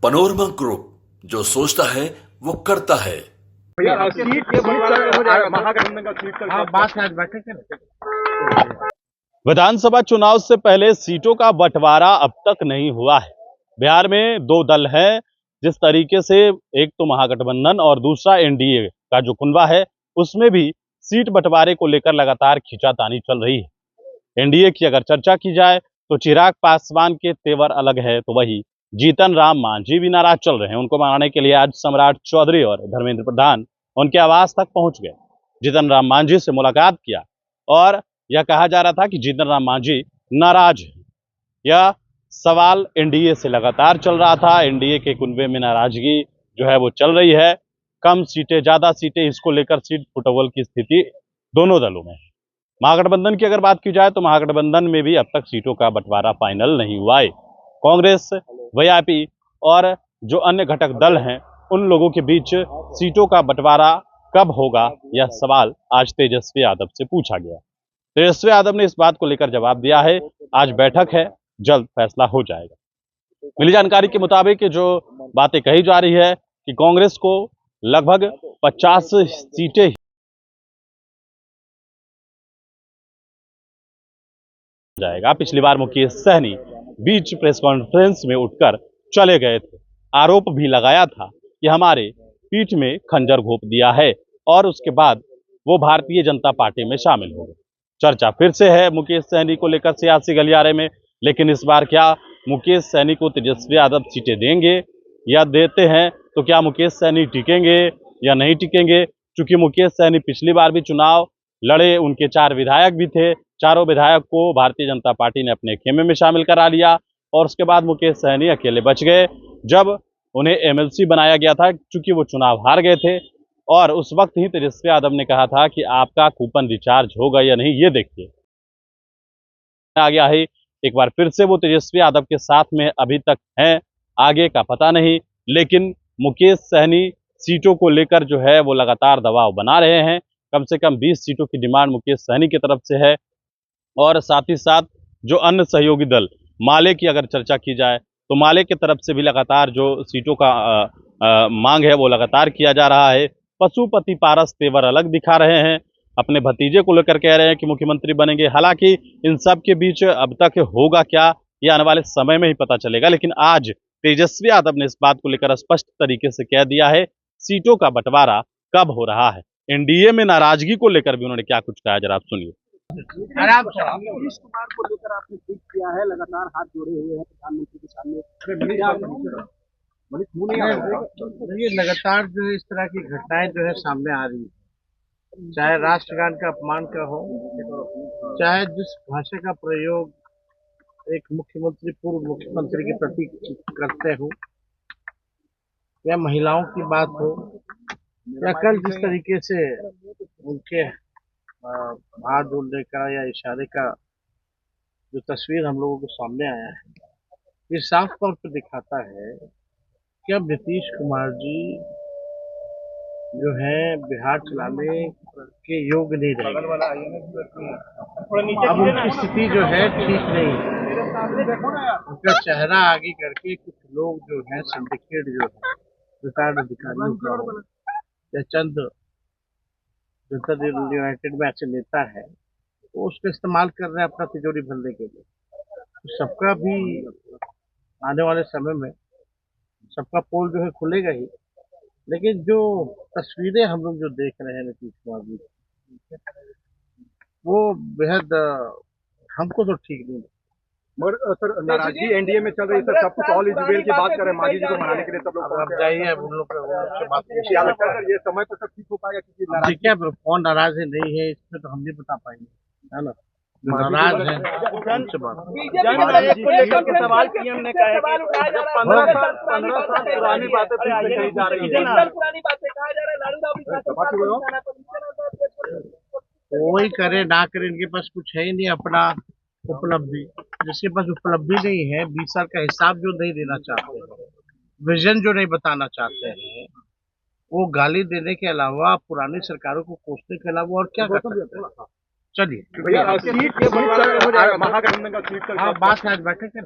Panorama group, जो सोचता है वो करता है। भैया सीट के महागठबंधन का सीट का बात आज बैठे थे। विधानसभा चुनाव से पहले सीटों का बंटवारा अब तक नहीं हुआ है। बिहार में दो दल हैं। जिस तरीके से एक तो महागठबंधन और दूसरा एनडीए का जो कुनबा है, उसमें भी सीट बंटवारे को लेकर लगातार खींचातानी चल रही है। एनडीए की अगर चर्चा की जाए तो चिराग पासवान के तेवर अलग है, तो वही जीतन राम मांझी भी नाराज चल रहे हैं। उनको मनाने के लिए आज सम्राट चौधरी और धर्मेंद्र प्रधान उनके आवास तक पहुंच गए। जीतन राम मांझी से मुलाकात किया और यह कहा जा रहा था कि जीतन राम मांझी नाराज है। यह सवाल एनडीए से लगातार चल रहा था। एनडीए के कुनबे में नाराजगी जो है वो चल रही है। कम सीटें ज्यादा सीटें, इसको लेकर सीट फुटबॉल की स्थिति दोनों दलों में है। महागठबंधन की अगर बात की जाए तो महागठबंधन में भी अब तक सीटों का बंटवारा फाइनल नहीं हुआ है। कांग्रेस, वीआईपी और जो अन्य घटक दल हैं, उन लोगों के बीच सीटों का बंटवारा कब होगा, यह सवाल आज तेजस्वी यादव से पूछा गया। तेजस्वी यादव ने इस बात को लेकर जवाब दिया है, आज बैठक है, जल्द फैसला हो जाएगा। मिली जानकारी के मुताबिक जो बातें कही जा रही है कि कांग्रेस को लगभग 50 सीटें जाएगा। पिछली बार मुकेश सहनी बीच प्रेस कॉन्फ्रेंस में उठकर चले गए थे। आरोप भी लगाया था कि हमारे पीठ में खंजर घोंप दिया है और उसके बाद वो भारतीय जनता पार्टी में शामिल हो गए। चर्चा फिर से है मुकेश सहनी को लेकर सियासी गलियारे में, लेकिन इस बार क्या मुकेश सहनी को तेजस्वी यादव सीटें देंगे या देते हैं तो क्या मुकेश सहनी टिकेंगे या नहीं टिकेंगे? क्योंकि मुकेश सहनी पिछली बार भी चुनाव लड़े, उनके 4 विधायक भी थे। चारों विधायक को भारतीय जनता पार्टी ने अपने खेमे में शामिल करा लिया और उसके बाद मुकेश सहनी अकेले बच गए जब उन्हें एमएलसी बनाया गया था, क्योंकि वो चुनाव हार गए थे। और उस वक्त ही तेजस्वी यादव ने कहा था कि आपका कूपन रिचार्ज होगा या नहीं, ये देखिए आ गया है। एक बार फिर से वो तेजस्वी यादव के साथ में अभी तक हैं, आगे का पता नहीं। लेकिन मुकेश सहनी सीटों को लेकर जो है वो लगातार दबाव बना रहे हैं। कम से कम 20 सीटों की डिमांड मुकेश सहनी की तरफ से है और साथ ही साथ जो अन्य सहयोगी दल माले की अगर चर्चा की जाए तो माले की तरफ से भी लगातार जो सीटों का मांग है वो लगातार किया जा रहा है। पशुपति पारस तेवर अलग दिखा रहे हैं, अपने भतीजे को लेकर कह रहे हैं कि मुख्यमंत्री बनेंगे। हालांकि इन सब के बीच अब तक होगा क्या, ये आने वाले समय में ही पता चलेगा। लेकिन आज तेजस्वी यादव ने इस बात को लेकर स्पष्ट तरीके से कह दिया है सीटों का बंटवारा कब हो रहा है। एनडीए में नाराजगी को लेकर भी उन्होंने क्या कुछ कहा, जरा आप सुनिए। नीतीश कुमार को लेकर आपने ट्वीट किया है, लगातार हाथ जोड़े हुए हैं प्रधानमंत्री के सामने। देखिए, लगातार जो है इस तरह की घटनाएं जो है सामने आ रही है, चाहे राष्ट्रगान का अपमान का हो, चाहे जिस भाषा का प्रयोग एक मुख्यमंत्री पूर्व मुख्यमंत्री के प्रति करते हो, या महिलाओं की बात हो, या कल जिस तरीके से उनके हाथ जोड़ने का या इशारे का जो तस्वीर हम लोगों के सामने आया है, ये साफ तौर पर दिखाता है कि अब नीतीश कुमार जी जो है बिहार चलाने के योग्य नहीं रहे। अब उनकी स्थिति जो है ठीक नहीं है। उनका चेहरा आगे करके कुछ लोग जो है सिंडिकेट जो है रिटायर्ड अधिकारियों का हो या चंद जनता दल यूनाइटेड में ऐसे नेता है, वो उसका इस्तेमाल कर रहे हैं अपना तिजोरी भरने के लिए। तो सबका भी आने वाले समय में सबका पोल जो है खुलेगा ही, लेकिन जो तस्वीरें हम लोग जो देख रहे हैं नीतीश कुमार जी, वो बेहद हमको तो ठीक नहीं। मगर सर नाराजगी एनडीए में चल रही है सर, सब कुछ ऑल इज वेल की बात कर रहे हैं, मांझी जी को मनाने के लिए सब लोग अब जाइए उन लोग से बात क्या लगता है सर, ये समय पर सब ठीक हो पाएगा? क्योंकि ठीक है, कौन नाराज है नहीं है इसमें तो हम नहीं बता पाएंगे, है ना। नाराज है उनसे बात। को लेकर के सवाल पीएम ने कहा है कि जब 15 साल पुरानी बातें फिर से कही जा रही है। कोई करे ना करे, इनके पास कुछ है ही नहीं अपना उपलब्धि। जिसके पास उपलब्धि नहीं है, 20 साल का हिसाब जो नहीं देना चाहते हैं, विजन जो नहीं बताना चाहते हैं, वो गाली देने के अलावा, पुरानी सरकारों को कोसने के अलावा और क्या कर सकते हैं। चलिए भैया सीट के महागठबंधन का सीट का बात आज बैठे थे।